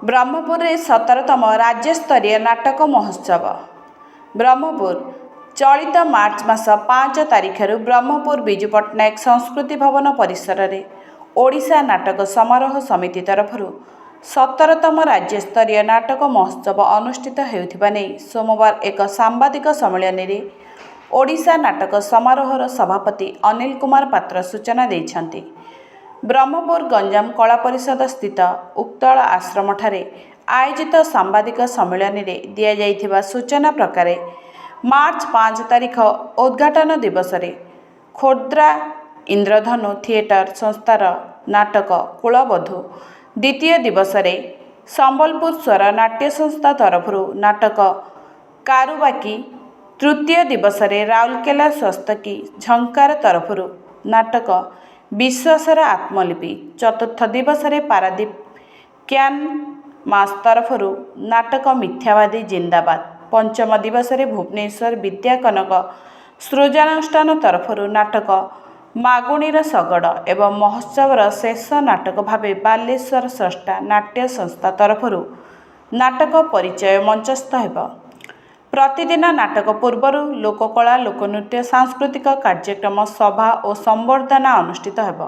ब्रह्मपुर 17तम राज्यस्तरीय नाटक महोत्सव ब्रह्मपुर चलित मार्च मास 5 तारिख ब्रह्मपुर विजु पट्टनायक संस्कृति भवन परिसर में ओडिशा नाटक समारोह समिति तरफ 17तम राज्यस्तरीय नाटक महोत्सव अनुष्ठित होउथिबा नै सोमवार एक सांबादिक सम्मेलन में ओडिशा नाटक समारोहर सभापति अनिल कुमार पात्र सूचना दैछन्ति। ब्रह्मपुर गंजाम कला परिषद स्थित उक्तल आश्रम ठारे आयोजित सांबादिक सम्मेलन में दिया जाइथिबा सूचना प्रकार मार्च 5 तारिख उद्घाटन दिवस रे खोर्धा इंद्रधनु थिएटर संस्थार नाटक कुलबधू द्वितीय दिवस रे संबलपुर स्वर नाट्य संस्था तरफ नाटक कारुबाकी तृतीय दिवस रे राउरकेला स्वस्तकी झंकार तरफ नाटक विश्वासर आत्मलिपि चतुर्थ दिवस रे पारादीप क्यान मास तरफ नाटक मिथ्यावादी जिंदाबाद पंचम दिवस रे भुवनेश्वर विद्या कनक सृजनानुष्ठान तरफ नाटक मागुणीर सगड़ एवं महोत्सवर शेष नाटक भावे बालेश्वर स्रष्टा नाट्य संस्था तरफ नाटक परिचय मंचस्थ हेब। प्रतिदिन नाटक पूर्वर लोककला लोकनृत्य सांस्कृतिक कार्यक्रम सभा और संवर्धना अनुष्ठित हेब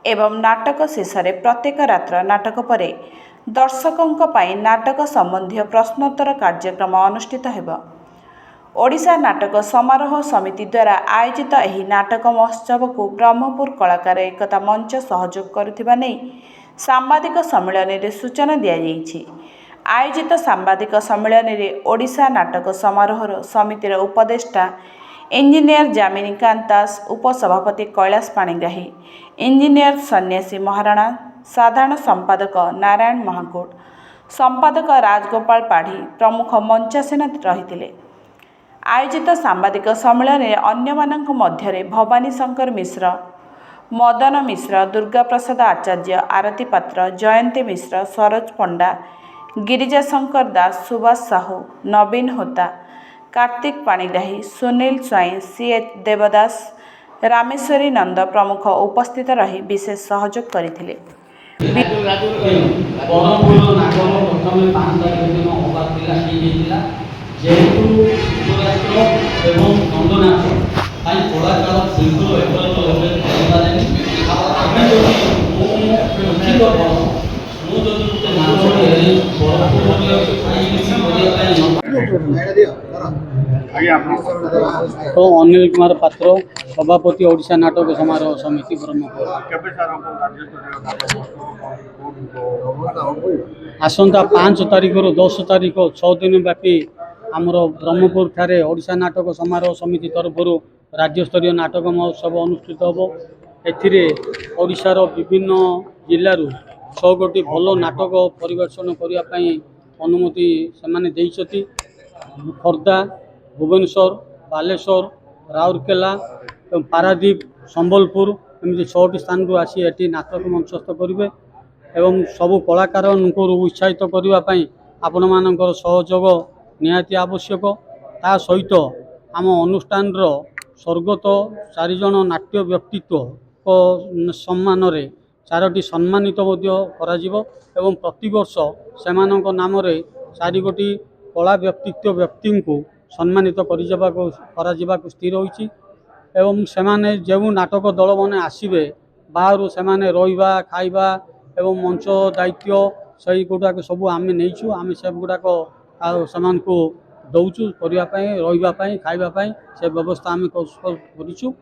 एवं नाटक शेष में प्रत्येक रात्र नाटक पर दर्शकों पाई नाटक संबंधी प्रश्नोत्तर कार्यक्रम अनुष्ठित हेब। ओडिशा नाटक समारोह समिति द्वारा आयोजित एही नाटक महोत्सव को ब्रह्मपुर कलाकार एकता मंच सहयोग करुथिबा नै सांबादिक सम्मेलन में सूचना दिया जाइछि। आयोजित सांबादिक सम्मेलन में ओडिशा नाटक समारोह समितिर उपदेष्टा इंजीनियर जामिनीकांत दास उपसभापति कैलाश पाणिग्राही इंजीनियर सन्यासी महाराणा साधारण संपादक नारायण महागुड़ संपादक राजगोपाल पाढ़ी प्रमुख मंचासीन रही। आयोजित सांबादिक सम्मेलन में अन्य मानक मध्य भवानी शंकर मिश्र मदन मिश्र दुर्गा प्रसाद आचार्य आरती पात्र जयंती मिश्र सरोज पंडा गिरिजा शंकर दास सुभाष साहू नवीन होता कार्तिक पाणिग्राही सुनील स्वाई सीएच देवदास रामेश्वरी नंद प्रमुख उपस्थित रही विशेष सहयोग करथिले। तो अनिल कुमार पात्र सभापति ओडिशा नाटक समारोह समिति ब्रह्मपुर आसंता 5 तारिख रु 10 तारिख 6 दिन व्यापी आमर ब्रह्मपुर ठारे ओडिशा नाटक समारोह समिति तरफ राज्यस्तरीय नाटक महोत्सव अनुष्ठित होब। एथिरे ओडिशार विभिन्न जिल्लारू 6 गोटी भल नाटक परिवेषण करने अनुमति सेमाने देइछथि। खोर्धा भुवनेश्वर बालेश्वर राउरकेला एवं पारादीप संबलपुर एमती 6टी स्थान रू आसी एटी नाटक मंचस्थ करेंगे एवं सबू कलाकार उत्साहित करने आपण मानकर सहयोग निहाती आवश्यक। ता सहित आम अनुष्ठान स्वर्गत 4 जन नाट्य व्यक्तित्व को सम्मान रे 4टी सम्मानित एवं प्रतिवर्ष से नाम 4 गोटी कला व्यक्तित्व व्यक्ति को सम्मानित कर स्थिर होइछि एवं सेमाने जो नाटक दल मैंने आसबे बाहर से रहा खाइबा एवं मंच दायित्व से गुड़ाक सब आम नहीं आम से गुड़ाक को दौचु करने खाइबापी से व्यवस्था आम करूँ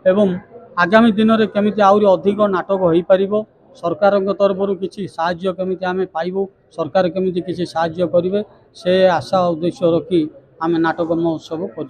एवं आगामी दिन में केमिति आहुरी अधिक नाटक हो पार सरकार तरफ किसी साहाय्य केमिति आम पाइबू सरकार केमिति किसी साहाय्य करेंगे से आशा उद्देश्य रखी आम नाटक महोत्सव कर।